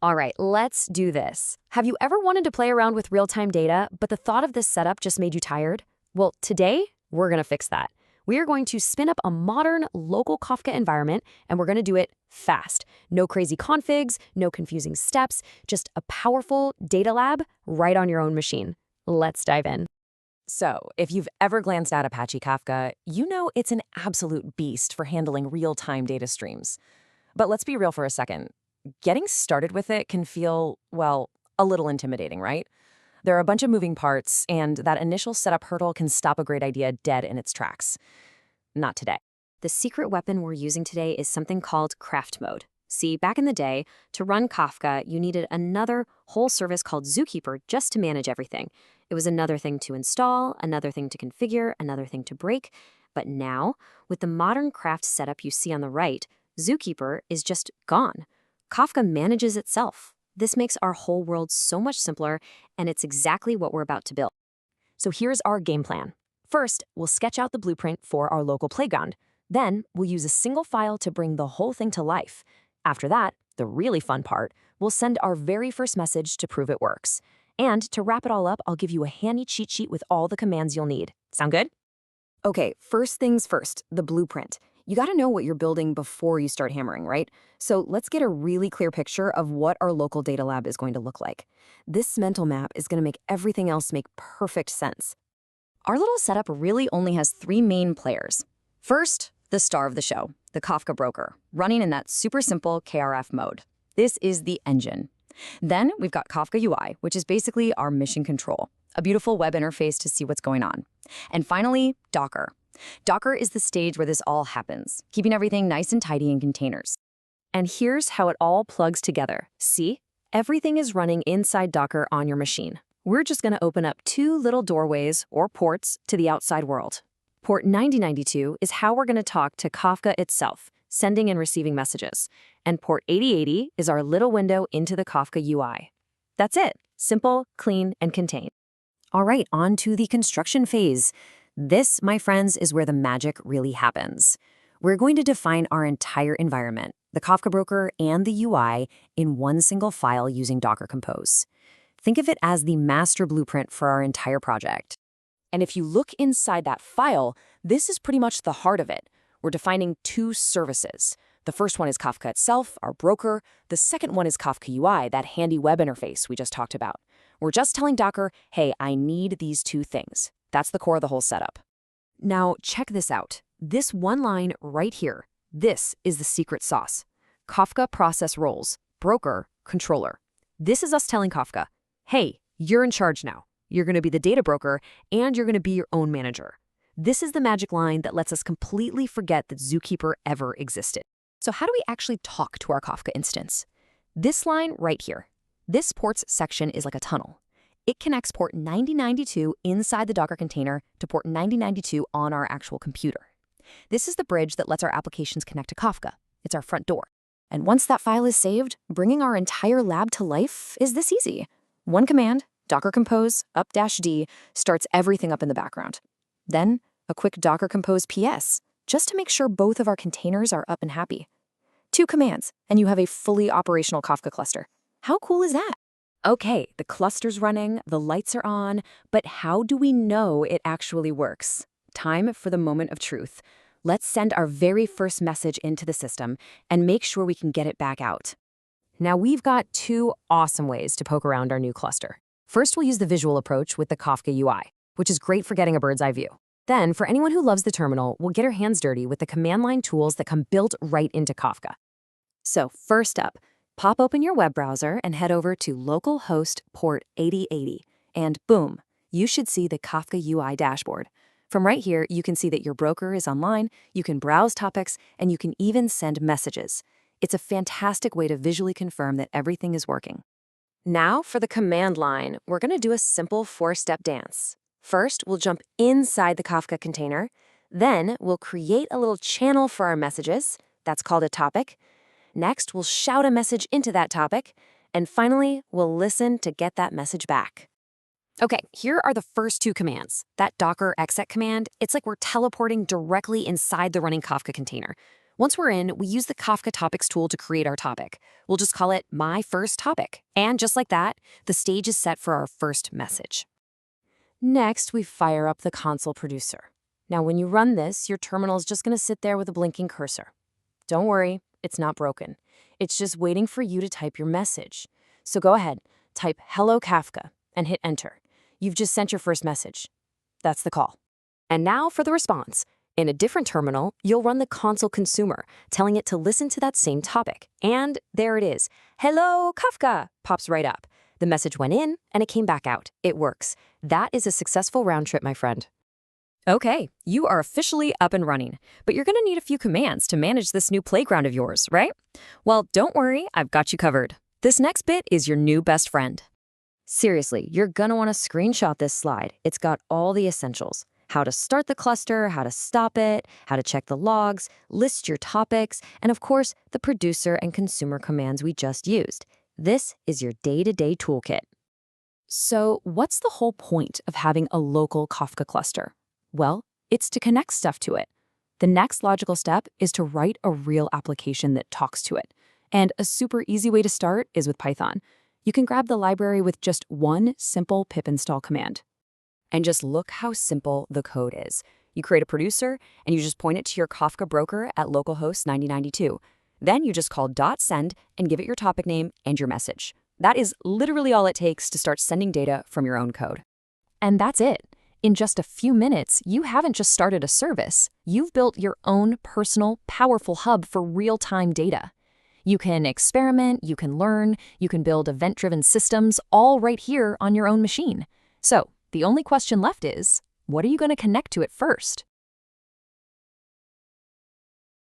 All right, let's do this. Have you ever wanted to play around with real-time data, but the thought of this setup just made you tired? Well, today, we're going to fix that. We are going to spin up a modern local Kafka environment, and we're going to do it fast. No crazy configs, no confusing steps, just a powerful data lab right on your own machine. Let's dive in. So, if you've ever glanced at Apache Kafka, you know it's an absolute beast for handling real-time data streams. But let's be real for a second. Getting started with it can feel, well, a little intimidating, right? There are a bunch of moving parts, and that initial setup hurdle can stop a great idea dead in its tracks. Not today. The secret weapon we're using today is something called KRaft mode. See, back in the day, to run Kafka, you needed another whole service called ZooKeeper just to manage everything. It was another thing to install, another thing to configure, another thing to break. But now, with the modern KRaft setup you see on the right, ZooKeeper is just gone. Kafka manages itself. This makes our whole world so much simpler, and it's exactly what we're about to build. So here's our game plan. First, we'll sketch out the blueprint for our local playground. Then, we'll use a single file to bring the whole thing to life. After that, the really fun part, we'll send our very first message to prove it works. And to wrap it all up, I'll give you a handy cheat sheet with all the commands you'll need. Sound good? Okay, first things first, the blueprint. You gotta know what you're building before you start hammering, right? So let's get a really clear picture of what our local data lab is going to look like. This mental map is gonna make everything else make perfect sense. Our little setup really only has 3 main players. First, the star of the show, the Kafka broker, running in that super simple KRaft mode. This is the engine. Then we've got Kafka UI, which is basically our mission control, a beautiful web interface to see what's going on. And finally, Docker. Docker is the stage where this all happens, keeping everything nice and tidy in containers. And here's how it all plugs together. See? Everything is running inside Docker on your machine. We're just going to open up 2 little doorways, or ports, to the outside world. Port 9092 is how we're going to talk to Kafka itself, sending and receiving messages. And port 8080 is our little window into the Kafka UI. That's it. Simple, clean, and contained. All right, on to the construction phase. This, my friends, is where the magic really happens. We're going to define our entire environment, the Kafka broker and the UI, in one single file using Docker Compose. Think of it as the master blueprint for our entire project. And if you look inside that file, this is pretty much the heart of it. We're defining 2 services. The first one is Kafka itself, our broker. The second one is Kafka UI, that handy web interface we just talked about. We're just telling Docker, hey, I need these 2 things. That's the core of the whole setup. Now, check this out. This one line right here, this is the secret sauce. Kafka process roles, broker, controller. This is us telling Kafka, hey, you're in charge now. You're going to be the data broker, and you're going to be your own manager. This is the magic line that lets us completely forget that ZooKeeper ever existed. So how do we actually talk to our Kafka instance? This line right here. This ports section is like a tunnel. It connects port 9092 inside the Docker container to port 9092 on our actual computer. This is the bridge that lets our applications connect to Kafka. It's our front door. And once that file is saved, bringing our entire lab to life is this easy. One command, Docker Compose up-d, starts everything up in the background. Then, a quick Docker Compose PS, just to make sure both of our containers are up and happy. 2 commands, and you have a fully operational Kafka cluster. How cool is that? Okay, the cluster's running, the lights are on, but how do we know it actually works? Time for the moment of truth. Let's send our very first message into the system and make sure we can get it back out. Now we've got 2 awesome ways to poke around our new cluster. First, we'll use the visual approach with the Kafka UI, which is great for getting a bird's eye view. Then, for anyone who loves the terminal, we'll get our hands dirty with the command line tools that come built right into Kafka. So first up, pop open your web browser and head over to localhost port 8080, and boom, you should see the Kafka UI dashboard. From right here, you can see that your broker is online, you can browse topics, and you can even send messages. It's a fantastic way to visually confirm that everything is working. Now for the command line, we're going to do a simple 4-step dance. First, we'll jump inside the Kafka container. Then, we'll create a little channel for our messages. That's called a topic. Next, we'll shout a message into that topic. And finally, we'll listen to get that message back. Okay, here are the first 2 commands. That docker exec command, it's like we're teleporting directly inside the running Kafka container. Once we're in, we use the Kafka Topics tool to create our topic. We'll just call it My First Topic. And just like that, the stage is set for our first message. Next, we fire up the console producer. Now, when you run this, your terminal is just going to sit there with a blinking cursor. Don't worry, it's not broken. It's just waiting for you to type your message. So go ahead, type Hello Kafka, and hit Enter. You've just sent your first message. That's the call. And now for the response. In a different terminal, you'll run the console consumer, telling it to listen to that same topic. And there it is. Hello Kafka pops right up. The message went in, and it came back out. It works. That is a successful round trip, my friend. Okay, you are officially up and running, but you're going to need a few commands to manage this new playground of yours, right? Well, don't worry, I've got you covered. This next bit is your new best friend. Seriously, you're going to want to screenshot this slide. It's got all the essentials. How to start the cluster, how to stop it, how to check the logs, list your topics, and of course, the producer and consumer commands we just used. This is your day-to-day toolkit. So what's the whole point of having a local Kafka cluster? Well, it's to connect stuff to it. The next logical step is to write a real application that talks to it. And a super easy way to start is with Python. You can grab the library with just one simple pip install command. And just look how simple the code is. You create a producer, and you just point it to your Kafka broker at localhost 9092. Then you just call .send and give it your topic name and your message. That is literally all it takes to start sending data from your own code. And that's it. In just a few minutes, you haven't just started a service. You've built your own personal, powerful hub for real-time data. You can experiment, you can learn, you can build event-driven systems all right here on your own machine. So the only question left is, what are you going to connect to it first?